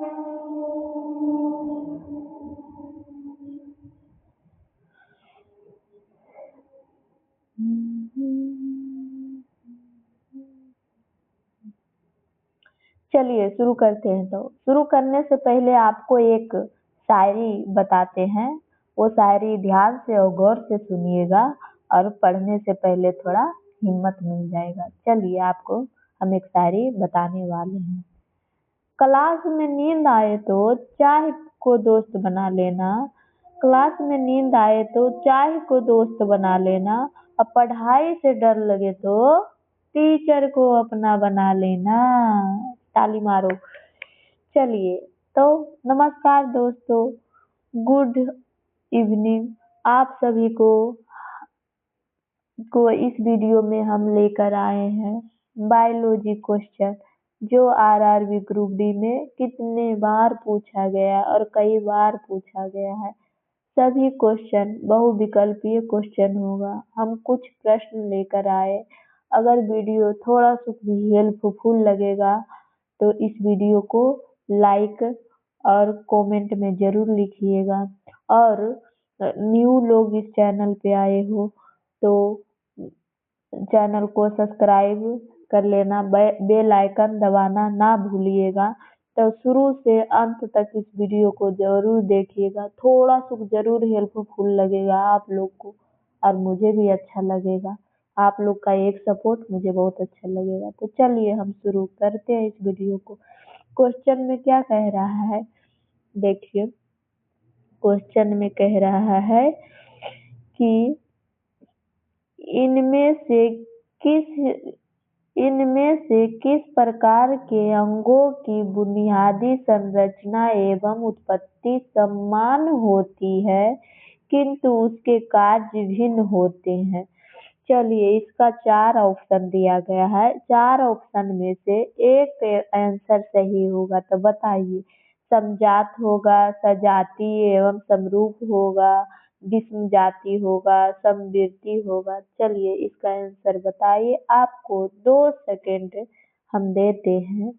चलिए शुरू करते हैं। तो शुरू करने से पहले आपको एक शायरी बताते हैं। वो शायरी ध्यान से और गौर से सुनिएगा और पढ़ने से पहले थोड़ा हिम्मत मिल जाएगा। चलिए आपको हम एक शायरी बताने वाले हैं। क्लास में नींद आए तो चाय को दोस्त बना लेना। क्लास में नींद आए तो चाय को दोस्त बना लेना। और पढ़ाई से डर लगे तो टीचर को अपना बना लेना। ताली मारो। चलिए तो नमस्कार दोस्तों, गुड इवनिंग। आप सभी को इस वीडियो में हम लेकर आए हैं बायोलॉजी क्वेश्चन, जो आरआरबी ग्रुप डी में कितने बार पूछा गया और कई बार पूछा गया है। सभी क्वेश्चन बहुविकल्पीय क्वेश्चन होगा। हम कुछ प्रश्न लेकर आए। अगर वीडियो थोड़ा सा भी हेल्पफुल लगेगा तो इस वीडियो को लाइक और कमेंट में जरूर लिखिएगा। और न्यू लोग इस चैनल पे आए हो तो चैनल को सब्सक्राइब कर लेना, बेल आइकन दबाना ना भूलिएगा। तो शुरू से अंत तक इस वीडियो को जरूर देखिएगा। थोड़ा सा जरूर हेल्पफुल लगेगा आप लोग को और मुझे भी अच्छा लगेगा। आप लोग का एक सपोर्ट मुझे बहुत अच्छा लगेगा। तो चलिए हम शुरू करते हैं इस वीडियो को। क्वेश्चन में क्या कह रहा है देखिए। क्वेश्चन में कह रहा है कि इनमें से किस प्रकार के अंगों की बुनियादी संरचना एवं उत्पत्ति समान होती है किंतु उसके कार्य भिन्न होते हैं। चलिए इसका 4 ऑप्शन दिया गया है। 4 ऑप्शन में से एक आंसर सही होगा। तो बताइए, समजात होगा, सजातीय एवं समरूप होगा, विषम जाति होगा, समवर्ती होगा। चलिए इसका आंसर बताइए। आपको 2 सेकेंड हम देते हैं।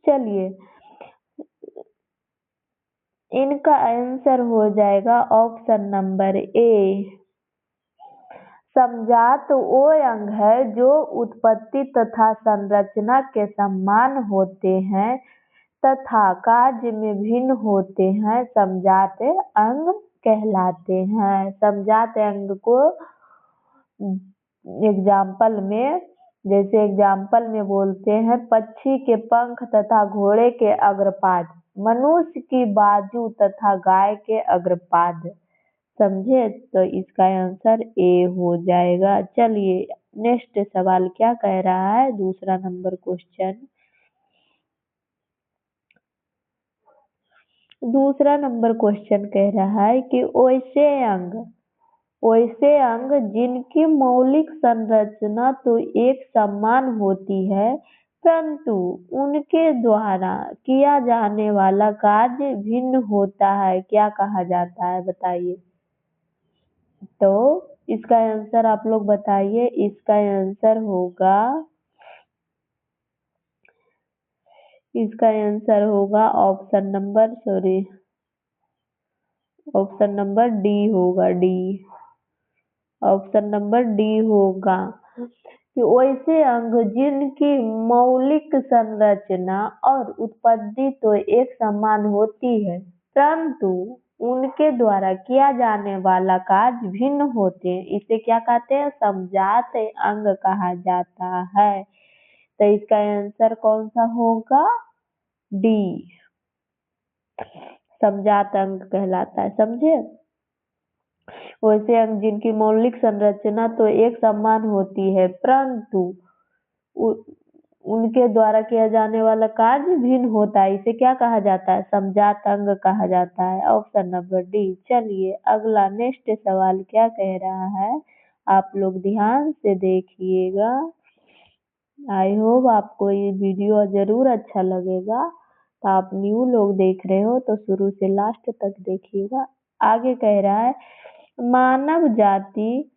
चलिए इनका आंसर हो जाएगा ऑप्शन नंबर ए। समजात वो अंग है जो उत्पत्ति तथा संरचना के समान होते हैं तथा कार्य में भिन्न होते हैं, समजात अंग कहलाते हैं। समजात अंग को एग्जाम्पल में, जैसे एग्जाम्पल में बोलते हैं, पक्षी के पंख तथा घोड़े के अग्रपाद, मनुष्य की बाजू तथा गाय के अग्रपाद। समझे? तो इसका आंसर ए हो जाएगा। चलिए नेक्स्ट सवाल क्या कह रहा है, दूसरा नंबर क्वेश्चन। दूसरा नंबर क्वेश्चन कह रहा है कि वैसे अंग जिनकी मौलिक संरचना तो एक समान होती है परंतु उनके द्वारा किया जाने वाला कार्य भिन्न होता है, क्या कहा जाता है बताइए। तो इसका आंसर आप लोग बताइए। इसका आंसर होगा, इसका आंसर होगा ऑप्शन नंबर डी होगा। डी, ऑप्शन नंबर डी होगा कि वैसे अंग जिनकी मौलिक संरचना और उत्पत्ति तो एक समान होती है परंतु उनके द्वारा किया जाने वाला कार्य भिन्न होते हैं, इसे क्या कहते हैं, समजात अंग कहा जाता है। तो इसका आंसर कौन सा होगा, डी, समजात अंग कहलाता है। समझे? वैसे अंग जिनकी मौलिक संरचना तो एक समान होती है परंतु उनके द्वारा किया जाने वाला कार्य भिन्न होता है, इसे क्या कहा जाता है, समजात अंग कहा जाता है। Option number D. चलिए अगला नेक्स्ट सवाल क्या कह रहा है, आप लोग ध्यान से देखिएगा। आई होप आपको ये वीडियो जरूर अच्छा लगेगा। तो आप न्यू लोग देख रहे हो तो शुरू से लास्ट तक देखिएगा। आगे कह रहा है, मानव जाति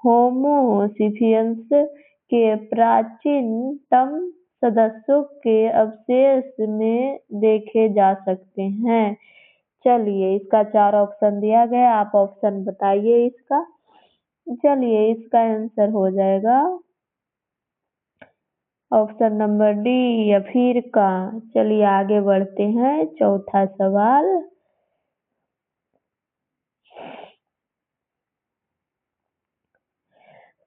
होमो सेपियंस के प्राचीनतम सदस्यों के अवशेष में देखे जा सकते हैं। चलिए इसका 4 ऑप्शन दिया गया, आप ऑप्शन बताइए इसका। चलिए इसका आंसर हो जाएगा ऑप्शन नंबर डी अफ्रीका। चलिए आगे बढ़ते हैं, चौथा सवाल।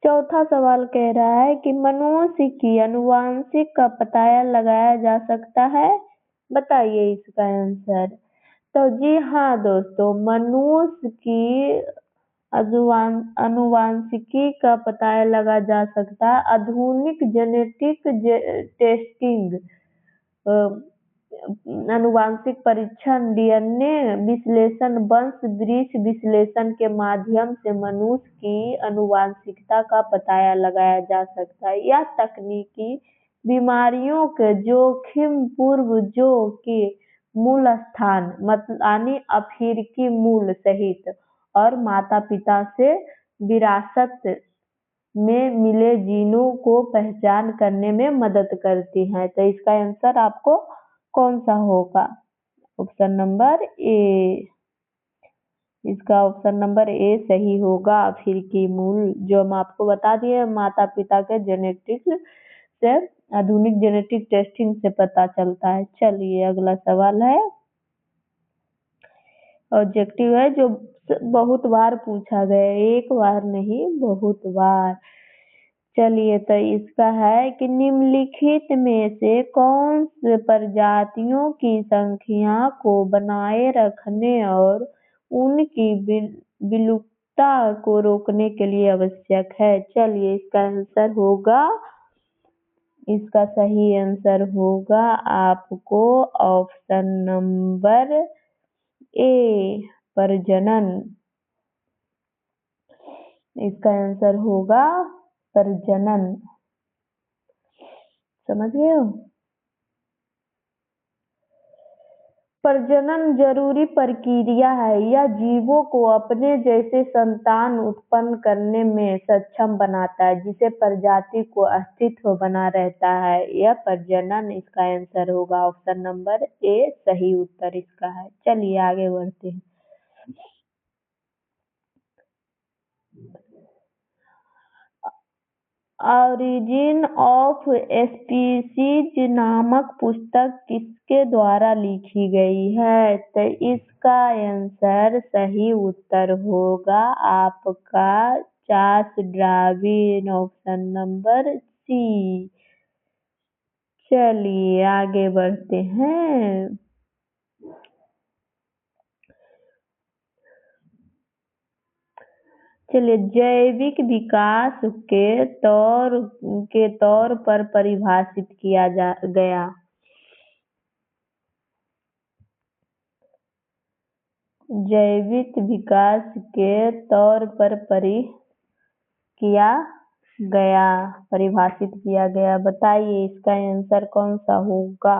चौथा सवाल कह रहा है कि मनुष्य की आनुवंशिक का पता लगाया जा सकता है, बताइए इसका आंसर। तो जी हाँ दोस्तों, मनुष्य की आनुवंशिकी का पता लगा जा सकता है आधुनिक जेनेटिक टेस्टिंग, आनुवंशिक परीक्षण, डीएनए विश्लेषण, वंश वृक्ष विश्लेषण के माध्यम से मनुष्य की आनुवंशिकता का पता लगाया जा सकता है। यह तकनीकी बीमारियों के जोखिम पूर्वजों के मूल स्थान यानी अफ्रीकी मूल सहित और माता पिता से विरासत में मिले जीनों को पहचान करने में मदद करती है। तो इसका आंसर आपको कौन सा होगा? Option number A. इसका ऑप्शन नंबर ए सही होगा। अफ्रीकी मूल जो हम आपको बता दिए माता पिता के जेनेटिक्स से, आधुनिक जेनेटिक टेस्टिंग से पता चलता है। चलिए अगला सवाल है, ऑब्जेक्टिव है जो बहुत बार पूछा गया, एक बार नहीं बहुत बार। चलिए तो इसका है कि निम्नलिखित में से कौन से प्रजातियों की संख्या को बनाए रखने और उनकी विलुप्तता को रोकने के लिए आवश्यक है? चलिए इसका आंसर होगा, इसका सही आंसर होगा आपको ऑप्शन नंबर ए प्रजनन। इसका आंसर होगा प्रजनन। समझ गए हो? प्रजनन जरूरी प्रक्रिया है, यह जीवों को अपने जैसे संतान उत्पन्न करने में सक्षम बनाता है जिससे प्रजाति को अस्तित्व बना रहता है। यह प्रजनन इसका आंसर होगा, ऑप्शन नंबर ए सही उत्तर इसका है। चलिए आगे बढ़ते हैं। ऑरिजिन ऑफ स्पीसीज नामक पुस्तक किसके द्वारा लिखी गई है? तो इसका आंसर सही उत्तर होगा आपका Charles Darwin, option number C. चलिए आगे बढ़ते हैं। चलिए जैविक विकास के तौर पर परिभाषित किया गया। जैविक विकास के तौर पर परिभाषित किया गया, बताइए इसका आंसर कौन सा होगा?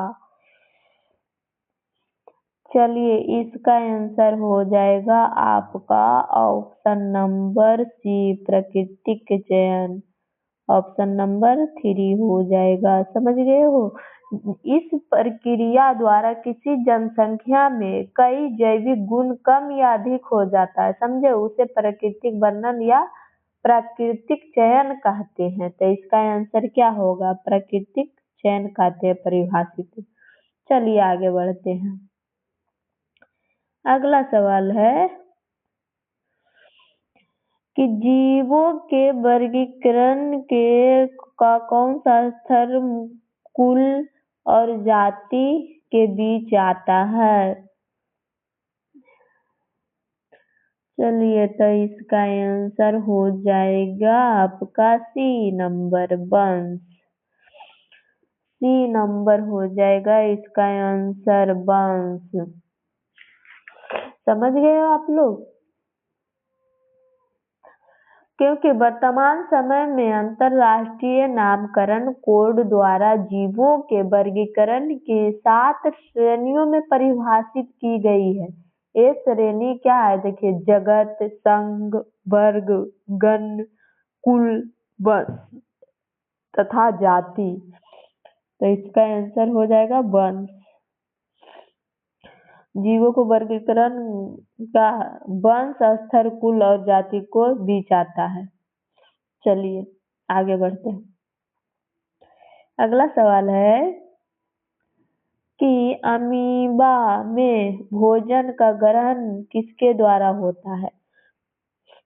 चलिए इसका आंसर हो जाएगा आपका ऑप्शन नंबर सी प्राकृतिक चयन, ऑप्शन नंबर 3 हो जाएगा। समझ गए हो? इस प्रक्रिया द्वारा किसी जनसंख्या में कई जैविक गुण कम या अधिक हो जाता है, समझे, उसे प्राकृतिक वर्णन या प्राकृतिक चयन कहते हैं। तो इसका आंसर क्या होगा? प्राकृतिक चयन कहते हैं परिभाषित। चलिए आगे बढ़ते हैं। अगला सवाल है कि जीवों के वर्गीकरण का कौन सा स्तर कुल और जाति के बीच आता है? चलिए तो इसका आंसर हो जाएगा आपका सी नंबर वंश। सी नंबर हो जाएगा इसका आंसर वंश। समझ गए हो आप लोग? क्योंकि वर्तमान समय में अंतरराष्ट्रीय नामकरण कोड द्वारा जीवों के वर्गीकरण की 7 श्रेणियों में परिभाषित की गई है। ये श्रेणी क्या है? देखिए, जगत, संघ, वर्ग, गण, कुल, वंश। तथा जाति। तो इसका आंसर हो जाएगा वंश। जीवों को वर्गीकरण का वंश, स्तर, कुल और जाति को बीच आता है। चलिए आगे बढ़ते हैं। अगला सवाल है कि अमीबा में भोजन का ग्रहण किसके द्वारा होता है?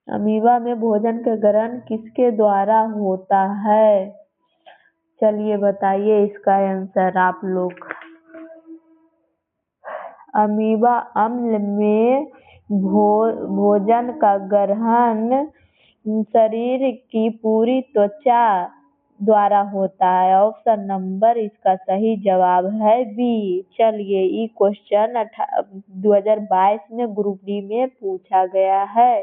अमीबा में भोजन का ग्रहण किसके द्वारा होता है? चलिए बताइए इसका आंसर आप लोग। अमीबा अम्ल में भोजन का ग्रहण शरीर की पूरी त्वचा द्वारा होता है। ऑप्शन नंबर इसका सही जवाब है बी। चलिए ये क्वेश्चन 2022 में ग्रुप डी में पूछा गया है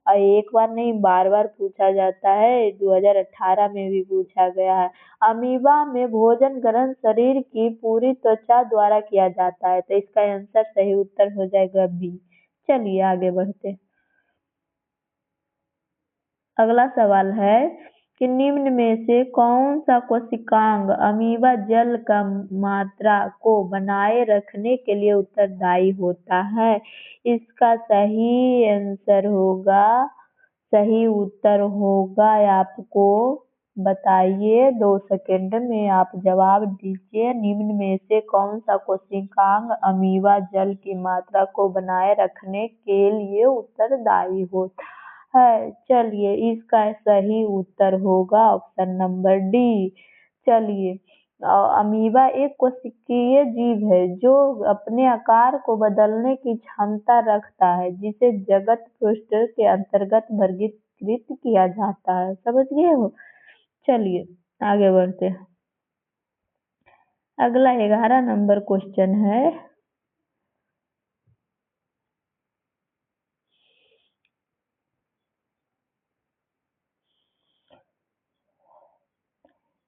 और एक बार नहीं बार बार पूछा जाता है। 2018 में भी पूछा गया है। अमीबा में भोजन ग्रहण शरीर की पूरी त्वचा द्वारा किया जाता है। तो इसका आंसर सही उत्तर हो जाएगा बी। चलिए आगे बढ़ते हैं। अगला सवाल है कि निम्न में से कौन सा कोशिकांग अमीबा जल का मात्रा को बनाए रखने के लिए उत्तरदायी होता है? इसका सही उत्तर होगा आपको बताइए 2 सेकंड में आप जवाब दीजिए। निम्न में से कौन सा कोशिकांग अमीबा जल की मात्रा को बनाए रखने के लिए उत्तरदायी होता है? चलिए इसका सही उत्तर होगा ऑप्शन नंबर डी। चलिए अमीबा एक कोशिकीय जीव है जो अपने आकार को बदलने की क्षमता रखता है, जिसे जगत पृष्ठ के अंतर्गत वर्गीकृत किया जाता है। समझ गए हो? चलिए आगे बढ़ते हैं। अगला 11 नंबर क्वेश्चन है।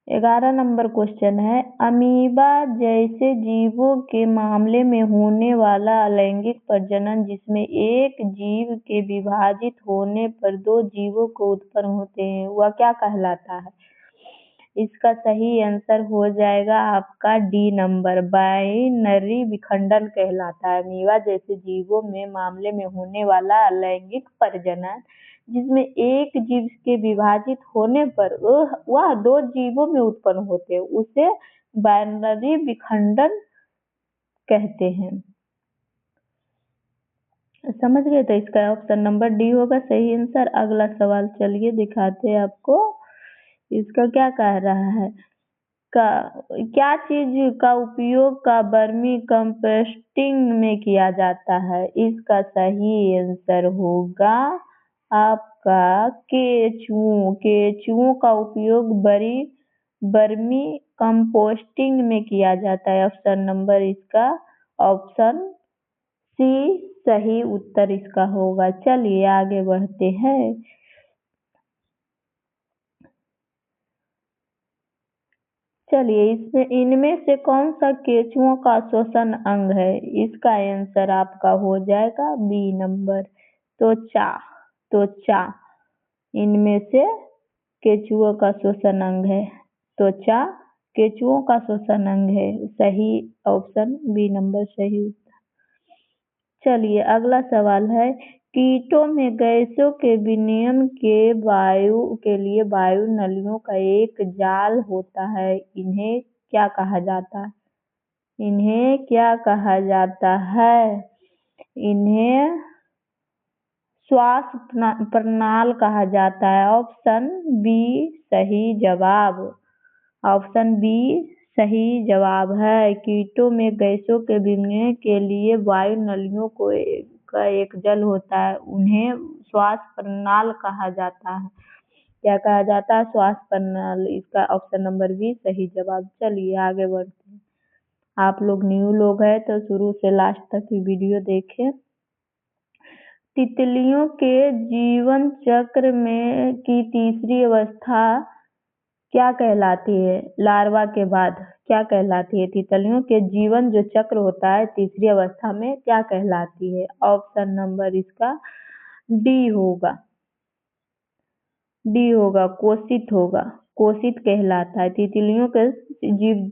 11 नंबर क्वेश्चन है, अमीबा जैसे जीवों के मामले में होने वाला अलैंगिक प्रजनन जिसमें एक जीव के विभाजित होने पर 2 जीवों को उत्पन्न होते हैं, वह क्या कहलाता है? इसका सही आंसर हो जाएगा आपका डी नंबर, बाइनरी विखंडन कहलाता है। अमीबा जैसे जीवों में मामले में होने वाला अलैंगिक प्रजनन जिसमें एक जीव के विभाजित होने पर वह 2 जीवों में उत्पन्न होते हैं, उसे बाइनरी विखंडन कहते हैं। समझ गए? तो इसका ऑप्शन नंबर डी होगा सही आंसर। अगला सवाल चलिए दिखाते हैं आपको। इसका क्या कह रहा है? क्या चीज का उपयोग का वर्मी कंपोस्टिंग में किया जाता है? इसका सही आंसर होगा आपका केचुओं। केचुओं का उपयोग वर्मी कंपोस्टिंग में किया जाता है। ऑप्शन नंबर इसका ऑप्शन सी सही उत्तर इसका होगा। चलिए आगे बढ़ते हैं। चलिए इनमें से कौन सा केंचुओं का श्वसन अंग है? इसका आंसर आपका हो जाएगा बी नंबर, त्वचा। इनमें से केंचुओं का श्वसन अंग है त्वचा। केंचुओं का श्वसन अंग है। सही ऑप्शन बी नंबर सही उत्तर। चलिए अगला सवाल है, कीटों में गैसों के विनिमय के लिए वायु नलियों का एक जाल होता है। इन्हें क्या कहा जाता है? इन्हें क्या कहा जाता है? इन्हें श्वास प्रणाल कहा जाता है। ऑप्शन बी सही जवाब। ऑप्शन बी सही जवाब है। कीटों में गैसों के विनिमय के लिए वायु नलियों का एक जल होता है, उन्हें श्वास प्रणाल कहा जाता है। क्या कहा जाता है? श्वास प्रणाल। इसका ऑप्शन नंबर बी सही जवाब। चलिए आगे बढ़ते हैं। आप लोग न्यू लोग हैं तो शुरू से लास्ट तक की वीडियो देखें। तितलियों के जीवन चक्र में की तीसरी अवस्था क्या कहलाती है? लार्वा के बाद क्या कहलाती है? तितलियों के जीवन जो चक्र होता है तीसरी अवस्था में क्या कहलाती है? ऑप्शन नंबर इसका डी होगा। कोशित होगा। कोशित कहलाता है। तितलियों के जीव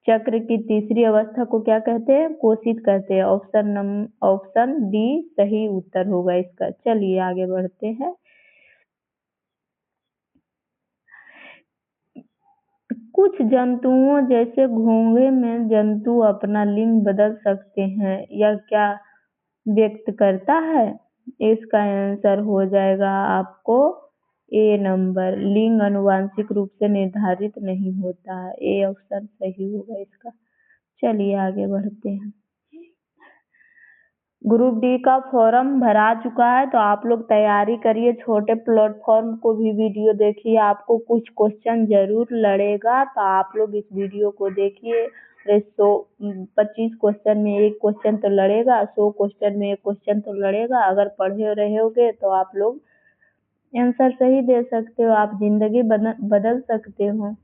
चक्र की तीसरी अवस्था को क्या कहते हैं? कोशित कहते हैं। ऑप्शन डी सही उत्तर होगा इसका। चलिए आगे बढ़ते हैं। कुछ जंतुओं जैसे घोंघे में जंतु अपना लिंग बदल सकते हैं, यह क्या व्यक्त करता है? इसका आंसर हो जाएगा आपको ए नंबर, लिंग आनुवांशिक रूप से निर्धारित नहीं होता है। ए ऑप्शन सही होगा इसका। चलिए आगे बढ़ते हैं। ग्रुप डी का फॉर्म भरा चुका है, तो आप लोग तैयारी करिए, छोटे प्लेटफॉर्म को भी वीडियो देखिए, आपको कुछ क्वेश्चन जरूर लड़ेगा, तो आप लोग इस वीडियो को देखिए। 25 क्वेश्चन में एक क्वेश्चन तो लड़ेगा, 100 क्वेश्चन में एक क्वेश्चन तो लड़ेगा। अगर पढ़े रहोगे तो आप लोग आंसर सही दे सकते हो, आप जिंदगी बदल सकते हो।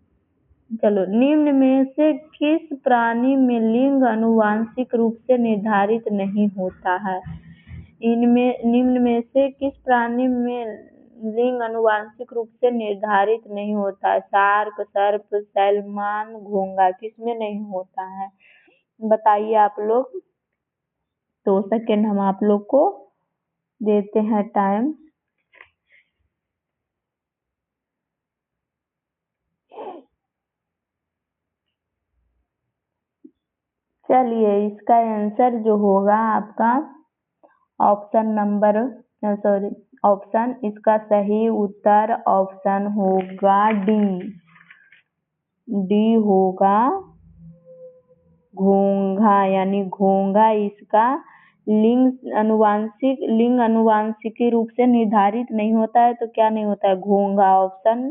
चलो, निम्न में से किस प्राणी में लिंग आनुवांशिक रूप से निर्धारित नहीं होता है? निम्न में से किस प्राणी में लिंग आनुवांशिक रूप से निर्धारित नहीं होता है? शार्क, सर्प, सैलमन, घोंघा, किसमें नहीं होता है? बताइए आप लोग। 2 सेकेंड हम आप लोग को देते हैं टाइम। चलिए, इसका आंसर जो होगा आपका ऑप्शन इसका सही उत्तर ऑप्शन होगा डी। डी होगा घोंघा, यानी घोंघा इसका लिंग आनुवांशिकी रूप से निर्धारित नहीं होता है, तो क्या नहीं होता है? घोंघा। ऑप्शन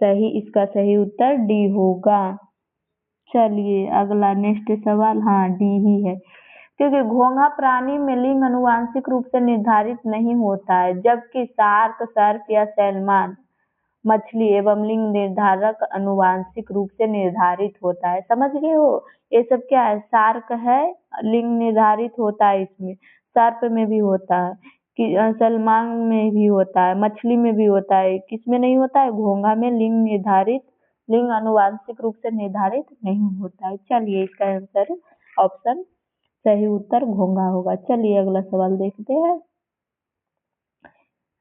सही, इसका सही उत्तर डी होगा। चलिए अगला नेक्स्ट सवाल, हाँ डी ही है, क्योंकि घोंघा प्राणी में लिंग आनुवांशिक रूप से निर्धारित नहीं होता है, जबकि शार्क, सर्प या सैलमन मछली एवं लिंग निर्धारक आनुवांशिक रूप से निर्धारित होता है। समझ गए हो? ये सब क्या है? शार्क है, लिंग निर्धारित होता है इसमें, सर्प में भी होता है, कि सलमान में भी होता है, मछली में भी होता है, किसमें नहीं होता है? घोंघा में लिंग आनुवांशिक रूप से निर्धारित नहीं होता है। चलिए, इसका आंसर ऑप्शन सही उत्तर घोंघा होगा। चलिए अगला सवाल देखते हैं।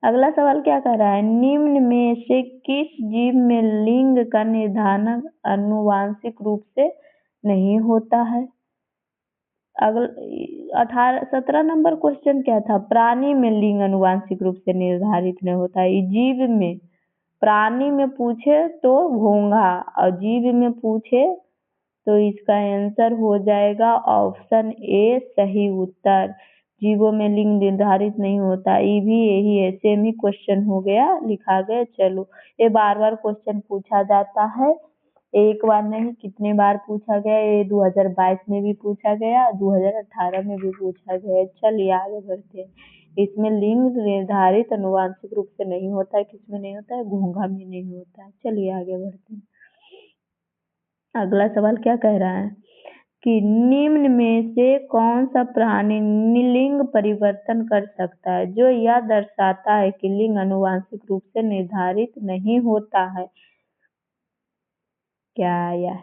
अगला सवाल क्या कह रहा है? निम्न में से किस जीव में लिंग का निर्धारण आनुवांशिक रूप से नहीं होता है? 17 नंबर क्वेश्चन क्या था? प्राणी में लिंग आनुवांशिक रूप से निर्धारित नहीं होता है। जीव में, प्राणी में पूछे तो घोंघा, और जीव में पूछे तो इसका आंसर हो जाएगा ऑप्शन ए सही उत्तर। जीवों में लिंग निर्धारित नहीं होता, ये भी यही है, सेम ही क्वेश्चन हो गया, लिखा गया। चलो, ये बार बार क्वेश्चन पूछा जाता है, एक बार नहीं कितने बार पूछा गया। ये 2022 में भी पूछा गया, 2018 में भी पूछा गया। चलिए आगे बढ़ते हैं। इसमें लिंग निर्धारित आनुवांशिक रूप से नहीं होता है, किसमें नहीं होता है? घोंघा में नहीं होता है। चलिए आगे बढ़ते हैं। अगला सवाल क्या कह रहा है कि निम्न में से कौन सा प्राणी लिंग परिवर्तन कर सकता है, जो यह दर्शाता है कि लिंग आनुवांशिक रूप से निर्धारित नहीं होता है? क्या यह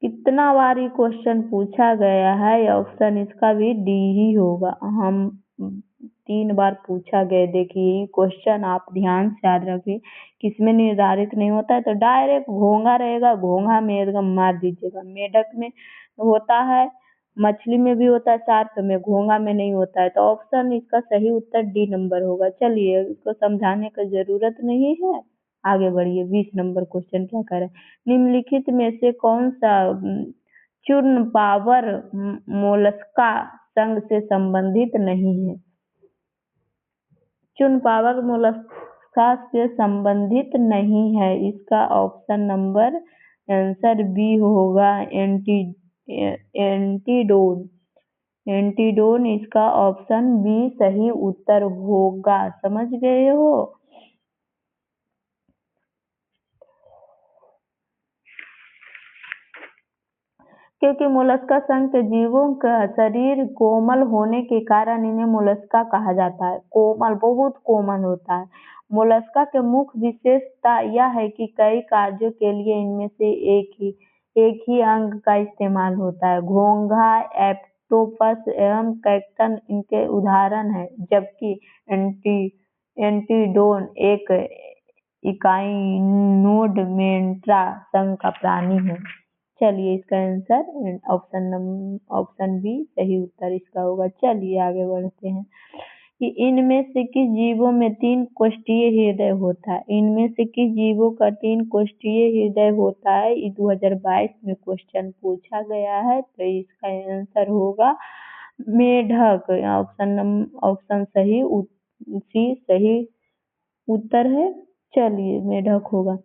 कितना बार ये क्वेश्चन पूछा गया है? ऑप्शन इसका भी डी ही होगा। हम 3 बार पूछा गया। देखिए क्वेश्चन आप ध्यान से याद रखिए, किसमें निर्धारित नहीं होता है, तो डायरेक्ट घोंघा रहेगा, घोंघा में एकदम मार दीजिएगा। मेढक में होता है, मछली में भी होता है, शार्क में, घोंघा में नहीं होता है, तो ऑप्शन इसका सही उत्तर डी नंबर होगा। चलिए, इसको समझाने की जरूरत नहीं है, आगे बढ़िए। 20 नंबर क्वेश्चन क्या कर रहा है? निम्नलिखित में से कौन सा चूर्ण पावर मोलस्का संघ से संबंधित नहीं है? चूर्ण पावर मोलस्का से संबंधित नहीं है, इसका ऑप्शन नंबर आंसर बी होगा, एंटीडोन। एंटीडोन इसका ऑप्शन बी सही उत्तर होगा। समझ गए हो? क्योंकि मोलस्का संघ के जीवों का शरीर कोमल होने के कारण इन्हें मोलस्का कहा जाता है। कोमल, बहुत कोमल होता है। मोलस्का के मुख्य विशेषता यह है कि कई कार्यों के लिए इनमें से एक ही अंग का इस्तेमाल होता है। घोंघा, ऑक्टोपस एवं कैटन इनके उदाहरण हैं, जबकि एंटीडोन एक इकाइनोडर्मेट्रा संघ का प्राणी है। चलिए इसका आंसर ऑप्शन बी सही उत्तर इसका होगा। चलिए आगे बढ़ते हैं कि इनमें से किस जीवों में 3 कोष्ठीय हृदय होता है। इनमें से किस जीवों का 3 कोष्ठीय हृदय होता है, ये 2022 में क्वेश्चन पूछा गया है। तो इसका आंसर होगा मेढक। ऑप्शन सी सही उत्तर है। चलिए मेढक होगा।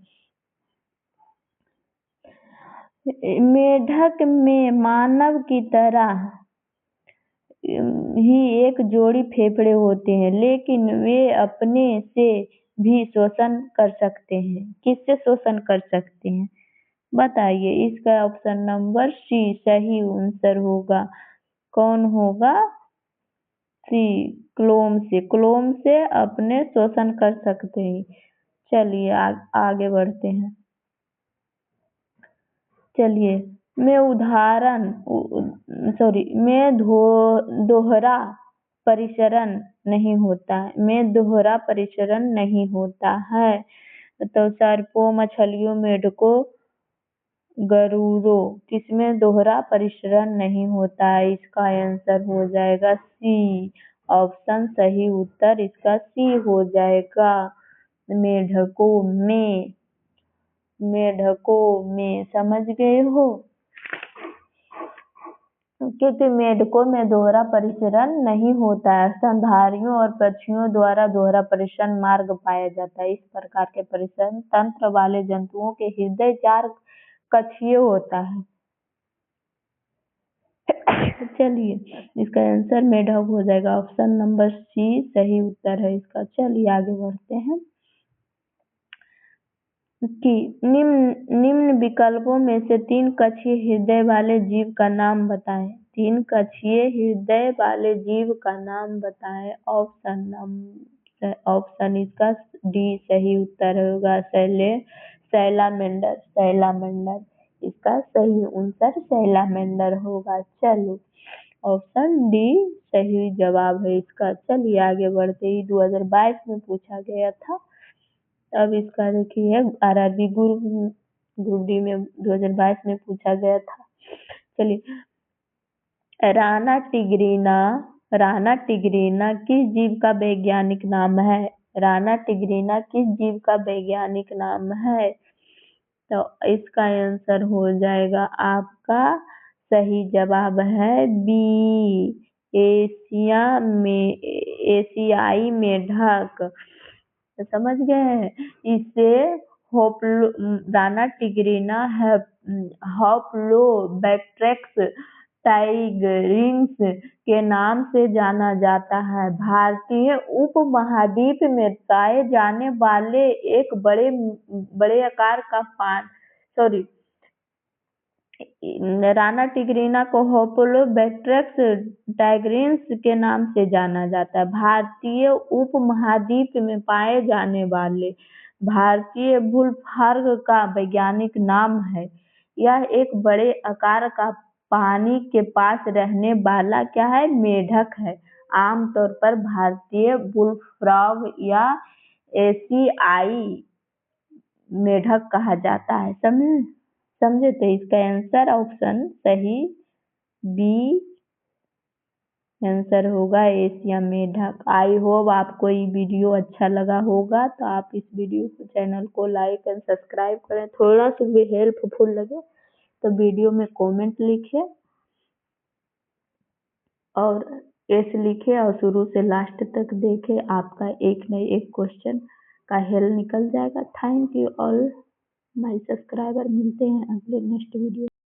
मेढक में मानव की तरह ही एक जोड़ी फेफड़े होते हैं, लेकिन वे अपने से भी शोषण कर सकते हैं। किससे शोषण कर सकते हैं बताइए। इसका ऑप्शन नंबर सी सही आंसर होगा। कौन होगा? सी, क्लोम से अपने शोषण कर सकते हैं। चलिए आगे बढ़ते हैं। चलिए में दोहरा परिसरण नहीं होता है। तो सर्पों, मछलियों, मेढकों, गरुड़ों किसमें दोहरा परिसरण नहीं होता है? इसका आंसर हो जाएगा सी। ऑप्शन सही उत्तर इसका सी हो जाएगा। मेढकों में समझ गए हो, क्योंकि मेढकों में दोहरा परिसरण नहीं होता है। स्तनधारियों और पक्षियों द्वारा दोहरा परिसरण मार्ग पाया जाता है। इस प्रकार के परिसरण तंत्र वाले जंतुओं के हृदय 4 कक्षीय होता है। चलिए इसका आंसर मेढक हो जाएगा। ऑप्शन नंबर सी सही उत्तर है इसका। चलिए आगे बढ़ते हैं कि निम्न विकल्पों में से 3 कक्षीय हृदय वाले जीव का नाम बताएं। 3 कक्षीय हृदय वाले जीव का नाम बताएं। ऑप्शन इसका डी सही उत्तर होगा। सैलामेंडर इसका सही आंसर सैलामेंडर होगा। चलो ऑप्शन डी सही जवाब है इसका। चलिए आगे बढ़ते ही 2022 में पूछा गया था। अब इसका देखिए आरआरबी ग्रुप डी में 2022 में पूछा गया था। चलिए राना टिग्रीना किस जीव का वैज्ञानिक नाम है? राना टिग्रीना किस जीव का वैज्ञानिक नाम है? तो इसका आंसर हो जाएगा आपका सही जवाब है बी, एशियाई मेढक। तो समझ गए। इसे राना टिग्रीना होप्लोबैक्टेरस टाइग्रिन्स के नाम से जाना जाता है। भारतीय उपमहाद्वीप में पाए जाने वाले एक बड़े आकार का राना टिग्रीना को होप्लोबैक्टेरस टाइग्रिन्स के नाम से जाना जाता है। भारतीय उपमहाद्वीप में पाए जाने वाले भारतीय बुलफ्रॉग का वैज्ञानिक नाम है। यह एक बड़े आकार का पानी के पास रहने वाला क्या है? मेढक है। आमतौर पर भारतीय बुलफ्रॉग या एशियाई मेढक कहा जाता है। समझे? तो इसका आंसर ऑप्शन सही बी आंसर होगा एशिया मेढक। आई होप आपको ये वीडियो अच्छा लगा होगा। तो आप इस वीडियो को चैनल को लाइक एंड सब्सक्राइब करें। थोड़ा सा भी हेल्पफुल लगे तो वीडियो में कमेंट लिखें और ऐसे लिखे और शुरू से लास्ट तक देखें। आपका एक न एक क्वेश्चन का हल निकल जाएगा। Thank you all my subscriber. मिलते हैं अगले नेक्स्ट वीडियो।